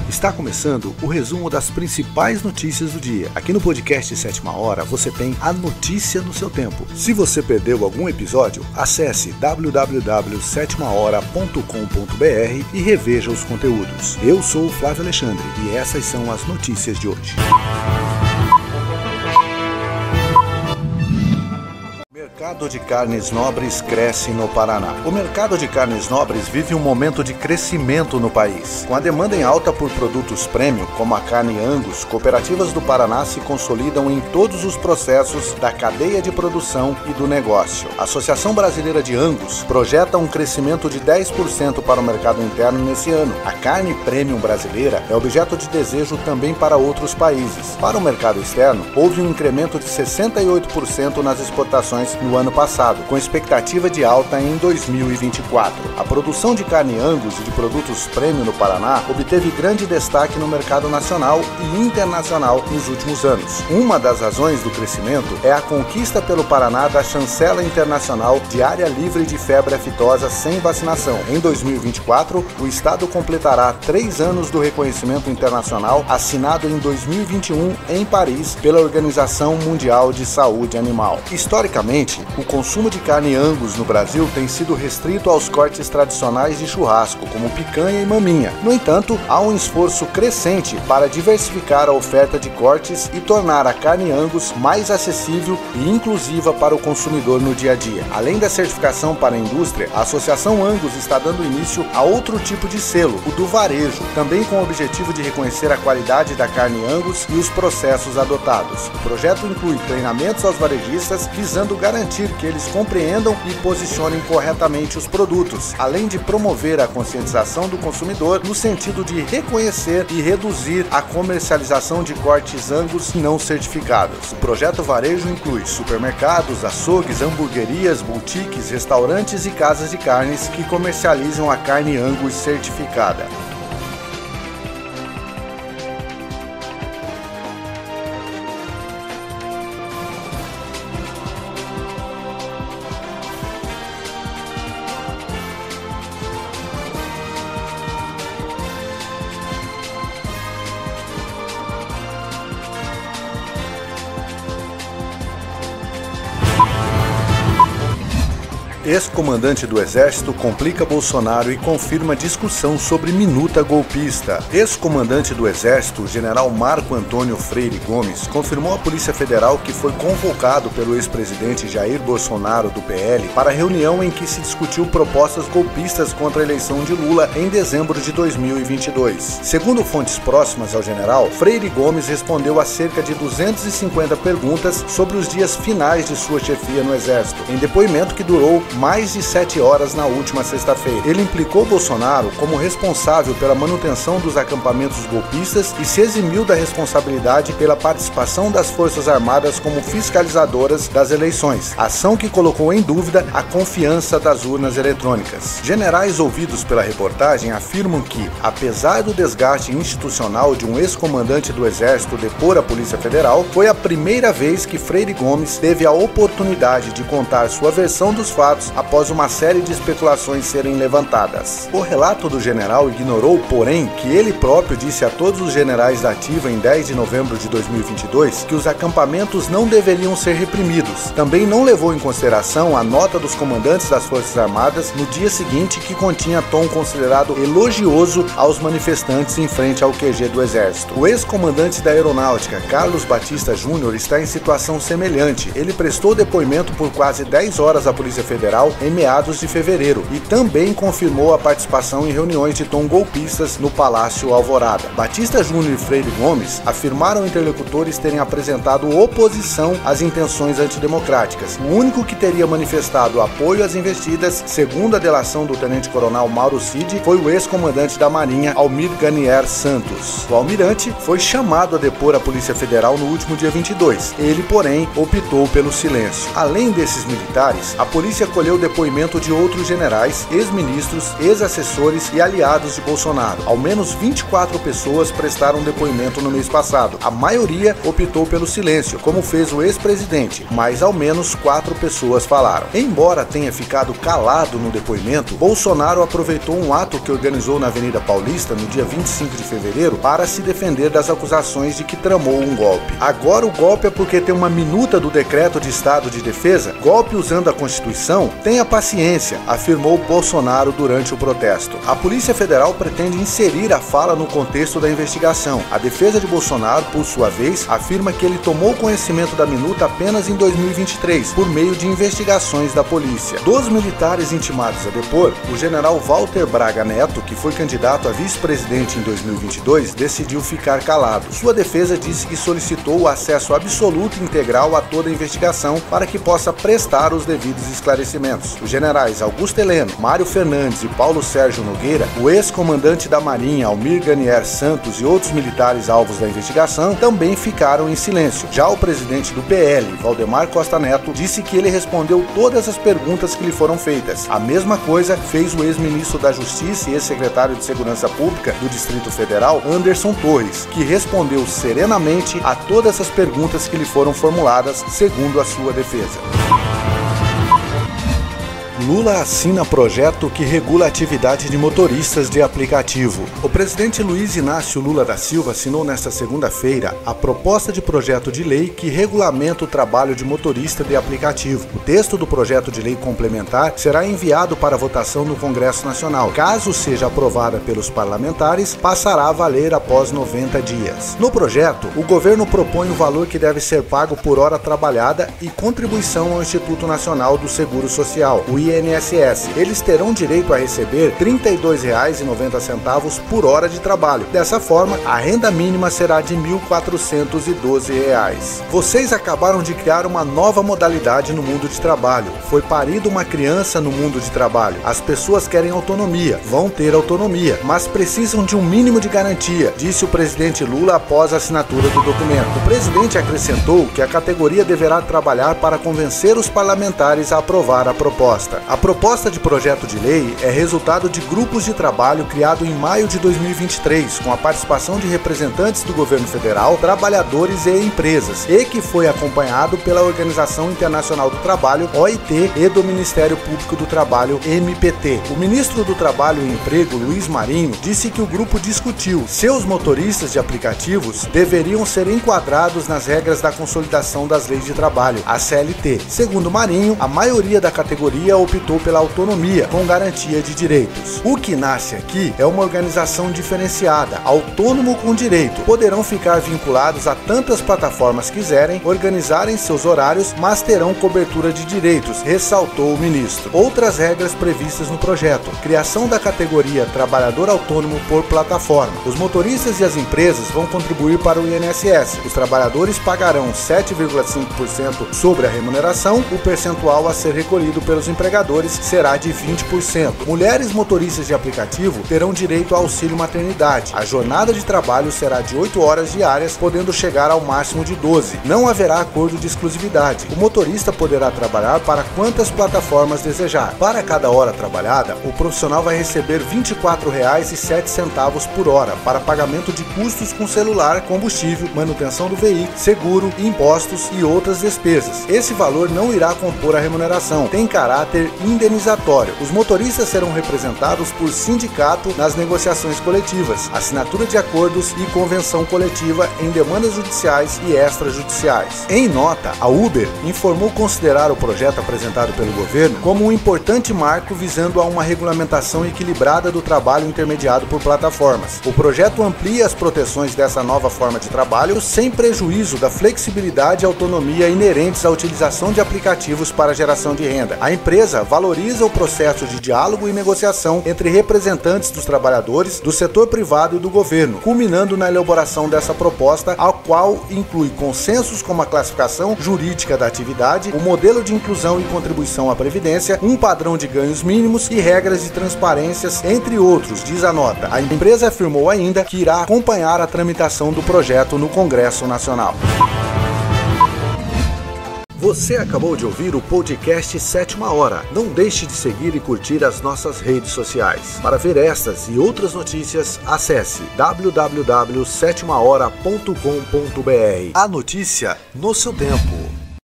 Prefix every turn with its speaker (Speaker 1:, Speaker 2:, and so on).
Speaker 1: Está começando o resumo das principais notícias do dia. Aqui no podcast Sétima Hora você tem a notícia no seu tempo. Se você perdeu algum episódio, acesse www.setimahora.com.br e reveja os conteúdos. Eu sou o Flávio Alexandre e essas são as notícias de hoje. O mercado de carnes nobres cresce no Paraná. O mercado de carnes nobres vive um momento de crescimento no país. Com a demanda em alta por produtos premium, como a carne Angus, cooperativas do Paraná se consolidam em todos os processos da cadeia de produção e do negócio. A Associação Brasileira de Angus projeta um crescimento de 10% para o mercado interno nesse ano. A carne premium brasileira é objeto de desejo também para outros países. Para o mercado externo, houve um incremento de 68% nas exportações no ano passado, com expectativa de alta em 2024. A produção de carne Angus e de produtos premium no Paraná obteve grande destaque no mercado nacional e internacional nos últimos anos. Uma das razões do crescimento é a conquista pelo Paraná da chancela internacional de área livre de febre aftosa sem vacinação. Em 2024, o estado completará 3 anos do reconhecimento internacional assinado em 2021 em Paris pela Organização Mundial de Saúde Animal. Historicamente, o consumo de carne Angus no Brasil tem sido restrito aos cortes tradicionais de churrasco, como picanha e maminha. No entanto, há um esforço crescente para diversificar a oferta de cortes e tornar a carne Angus mais acessível e inclusiva para o consumidor no dia a dia. Além da certificação para a indústria, a Associação Angus está dando início a outro tipo de selo, o do varejo, também com o objetivo de reconhecer a qualidade da carne Angus e os processos adotados. O projeto inclui treinamentos aos varejistas visando garantir que eles compreendam e posicionem corretamente os produtos, além de promover a conscientização do consumidor no sentido de reconhecer e reduzir a comercialização de cortes Angus não certificados. O projeto varejo inclui supermercados, açougues, hamburguerias, boutiques, restaurantes e casas de carnes que comercializam a carne Angus certificada. Ex-comandante do Exército complica Bolsonaro e confirma discussão sobre minuta golpista. Ex-comandante do Exército, o general Marco Antônio Freire Gomes, confirmou à Polícia Federal que foi convocado pelo ex-presidente Jair Bolsonaro, do PL, para a reunião em que se discutiu propostas golpistas contra a eleição de Lula em dezembro de 2022. Segundo fontes próximas ao general, Freire Gomes respondeu a cerca de 250 perguntas sobre os dias finais de sua chefia no Exército, em depoimento que durou mais de 7 horas na última sexta-feira. Ele implicou Bolsonaro como responsável pela manutenção dos acampamentos golpistas e se eximiu da responsabilidade pela participação das Forças Armadas como fiscalizadoras das eleições, ação que colocou em dúvida a confiança das urnas eletrônicas. Generais ouvidos pela reportagem afirmam que, apesar do desgaste institucional de um ex-comandante do Exército depor a Polícia Federal, foi a primeira vez que Freire Gomes teve a oportunidade de contar sua versão dos fatos após uma série de especulações serem levantadas. O relato do general ignorou, porém, que ele próprio disse a todos os generais da ativa em 10 de novembro de 2022 que os acampamentos não deveriam ser reprimidos. Também não levou em consideração a nota dos comandantes das Forças Armadas no dia seguinte, que continha tom considerado elogioso aos manifestantes em frente ao QG do Exército. O ex-comandante da Aeronáutica, Carlos Batista Júnior, está em situação semelhante. Ele prestou depoimento por quase 10 horas à Polícia Federal em meados de fevereiro e também confirmou a participação em reuniões de tom golpistas no Palácio Alvorada. Batista Júnior e Freire Gomes afirmaram interlocutores terem apresentado oposição às intenções antidemocráticas. O único que teria manifestado apoio às investidas, segundo a delação do tenente-coronel Mauro Cid, foi o ex-comandante da Marinha, Almir Ganier Santos. O almirante foi chamado a depor a Polícia Federal no último dia 22. Ele, porém, optou pelo silêncio. Além desses militares, a polícia colheu recolheu o depoimento de outros generais, ex-ministros, ex-assessores e aliados de Bolsonaro. Ao menos 24 pessoas prestaram depoimento no mês passado. A maioria optou pelo silêncio, como fez o ex-presidente, mas ao menos 4 pessoas falaram. Embora tenha ficado calado no depoimento, Bolsonaro aproveitou um ato que organizou na Avenida Paulista no dia 25 de fevereiro para se defender das acusações de que tramou um golpe. Agora o golpe é porque tem uma minuta do decreto de estado de defesa? Golpe usando a Constituição? Tenha paciência, afirmou Bolsonaro durante o protesto. A Polícia Federal pretende inserir a fala no contexto da investigação. A defesa de Bolsonaro, por sua vez, afirma que ele tomou conhecimento da minuta apenas em 2023, por meio de investigações da polícia. Dos militares intimados a depor, o general Walter Braga Neto, que foi candidato a vice-presidente em 2022, decidiu ficar calado. Sua defesa disse que solicitou o acesso absoluto e integral a toda a investigação para que possa prestar os devidos esclarecimentos. Os generais Augusto Heleno, Mário Fernandes e Paulo Sérgio Nogueira, o ex-comandante da Marinha Almir Ganier Santos e outros militares alvos da investigação também ficaram em silêncio. Já o presidente do PL, Valdemar Costa Neto, disse que ele respondeu todas as perguntas que lhe foram feitas. A mesma coisa fez o ex-ministro da Justiça e ex-secretário de Segurança Pública do Distrito Federal, Anderson Torres, que respondeu serenamente a todas as perguntas que lhe foram formuladas, segundo a sua defesa. Lula assina projeto que regula a atividade de motoristas de aplicativo. O presidente Luiz Inácio Lula da Silva assinou nesta segunda-feira a proposta de projeto de lei que regulamenta o trabalho de motorista de aplicativo. O texto do projeto de lei complementar será enviado para votação no Congresso Nacional. Caso seja aprovada pelos parlamentares, passará a valer após 90 dias. No projeto, o governo propõe o valor que deve ser pago por hora trabalhada e contribuição ao Instituto Nacional do Seguro Social, o INSS. Eles terão direito a receber R$ 32,90 por hora de trabalho. Dessa forma, a renda mínima será de R$ 1.412. Vocês acabaram de criar uma nova modalidade no mundo de trabalho. Foi parida uma criança no mundo de trabalho. As pessoas querem autonomia, vão ter autonomia, mas precisam de um mínimo de garantia, disse o presidente Lula após a assinatura do documento. O presidente acrescentou que a categoria deverá trabalhar para convencer os parlamentares a aprovar a proposta. A proposta de projeto de lei é resultado de grupos de trabalho criado em maio de 2023, com a participação de representantes do governo federal, trabalhadores e empresas, e que foi acompanhado pela Organização Internacional do Trabalho, OIT, e do Ministério Público do Trabalho, MPT. O ministro do Trabalho e Emprego, Luiz Marinho, disse que o grupo discutiu se os motoristas de aplicativos deveriam ser enquadrados nas regras da Consolidação das Leis de Trabalho, a CLT. Segundo Marinho, a maioria da categoria optou pela autonomia, com garantia de direitos. O que nasce aqui é uma organização diferenciada, autônomo com direito. Poderão ficar vinculados a tantas plataformas quiserem, organizarem seus horários, mas terão cobertura de direitos, ressaltou o ministro. Outras regras previstas no projeto: criação da categoria trabalhador autônomo por plataforma. Os motoristas e as empresas vão contribuir para o INSS. Os trabalhadores pagarão 7,5% sobre a remuneração. O percentual a ser recolhido pelos empregadores será de 20%. Mulheres motoristas de aplicativo terão direito ao auxílio maternidade. A jornada de trabalho será de 8 horas diárias, podendo chegar ao máximo de 12. Não haverá acordo de exclusividade. O motorista poderá trabalhar para quantas plataformas desejar. Para cada hora trabalhada, o profissional vai receber R$ 24,07 por hora para pagamento de custos com celular, combustível, manutenção do veículo, seguro, impostos e outras despesas. Esse valor não irá compor a remuneração, tem caráter indenizatório. Os motoristas serão representados por sindicato nas negociações coletivas, assinatura de acordos e convenção coletiva em demandas judiciais e extrajudiciais. Em nota, a Uber informou considerar o projeto apresentado pelo governo como um importante marco visando a uma regulamentação equilibrada do trabalho intermediado por plataformas. O projeto amplia as proteções dessa nova forma de trabalho sem prejuízo da flexibilidade e autonomia inerentes à utilização de aplicativos para geração de renda. A empresa valoriza o processo de diálogo e negociação entre representantes dos trabalhadores, do setor privado e do governo, culminando na elaboração dessa proposta, a qual inclui consensos como a classificação jurídica da atividade, o modelo de inclusão e contribuição à previdência, um padrão de ganhos mínimos e regras de transparências, entre outros, diz a nota. A empresa afirmou ainda que irá acompanhar a tramitação do projeto no Congresso Nacional. Você acabou de ouvir o podcast Sétima Hora. Não deixe de seguir e curtir as nossas redes sociais. Para ver estas e outras notícias, acesse www.setimahora.com.br. A notícia no seu tempo.